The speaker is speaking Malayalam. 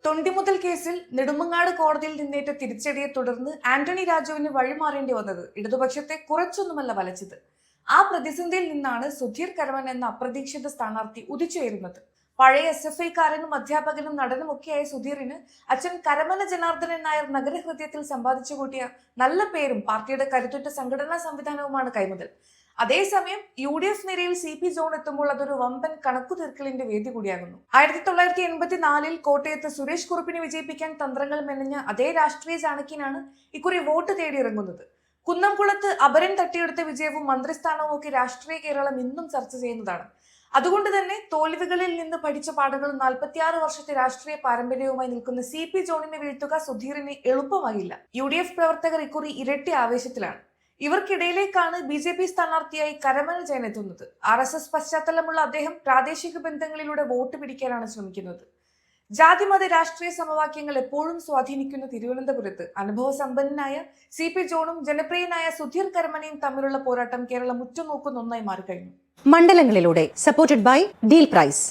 തൊണ്ടിമുതൽ കേസിൽ നെടുമങ്ങാട് കോടതിയിൽ നിന്നേറ്റ തിരിച്ചടിയെ തുടർന്ന് ആന്റണി രാജുവിന് വഴിമാറേണ്ടി വന്നത് ഇടതുപക്ഷത്തെ കുറച്ചൊന്നുമല്ല വലച്ചത്. ആ പ്രതിസന്ധിയിൽ നിന്നാണ് സുധീർ കരമന എന്ന അപ്രതീക്ഷിത സ്ഥാനാർത്ഥി ഉദിച്ചുയരുന്നത്. പഴയ SFI-കാരനും അധ്യാപകനും നടനുമൊക്കെയായ സുധീറിന് അച്ഛൻ കരമന ജനാർദ്ദനൻ നായർ നഗരഹൃദയത്തിൽ സമ്പാദിച്ചു കൂട്ടിയ നല്ല പേരും പാർട്ടിയുടെ കരുത്തുറ്റ സംഘടനാ സംവിധാനവുമാണ് കൈമുതൽ. അതേസമയം UDF നിരയിൽ CP ജോൺ എത്തുമ്പോൾ അതൊരു വമ്പൻ കണക്കുതീർക്കലിന്റെ വേദി കൂടിയാകുന്നു. 1984-ൽ കോട്ടയത്ത് സുരേഷ് കുറുപ്പിനെ വിജയിപ്പിക്കാൻ തന്ത്രങ്ങൾ മെനഞ്ഞ അതേ രാഷ്ട്രീയ ചാണക്യനാണ് ഇക്കുറി വോട്ട് തേടിയിറങ്ങുന്നത്. കുന്നംകുളത്ത് അപരൻ തട്ടിയെടുത്ത വിജയവും മന്ത്രിസ്ഥാനവും ഒക്കെ രാഷ്ട്രീയ കേരളം ഇന്നും ചർച്ച ചെയ്യുന്നതാണ്. അതുകൊണ്ട് തന്നെ തോൽവികളിൽ നിന്ന് പഠിച്ച പാഠങ്ങളും 46 വർഷത്തെ രാഷ്ട്രീയ പാരമ്പര്യവുമായി നിൽക്കുന്ന CP ജോണിനെ വീഴ്ത്തുക സുധീറിന് എളുപ്പമാകില്ല. UDF പ്രവർത്തകർ ഇക്കുറി ഇരട്ടി ആവേശത്തിലാണ്. ഇവർക്കിടയിലേക്കാണ് BJP സ്ഥാനാർത്ഥിയായി കരമന ജയൻ എത്തുന്നത്. RSS പശ്ചാത്തലമുള്ള അദ്ദേഹം പ്രാദേശിക ബന്ധങ്ങളിലൂടെ വോട്ട് പിടിക്കാനാണ് ശ്രമിക്കുന്നത്. ജാതിമത രാഷ്ട്രീയ സമവാക്യങ്ങൾ എപ്പോഴും സ്വാധീനിക്കുന്ന തിരുവനന്തപുരത്ത് അനുഭവസമ്പന്നനായ CP ജോണും ജനപ്രിയനായ സുധീർ കരമനയും തമ്മിലുള്ള പോരാട്ടം കേരളം ഉറ്റുനോക്കുന്ന ഒന്നായി മാറിക്കഴിഞ്ഞു. മണ്ഡലങ്ങളിലൂടെ സപ്പോർട്ടഡ് ബൈ ഡീൽ പ്രൈസ്.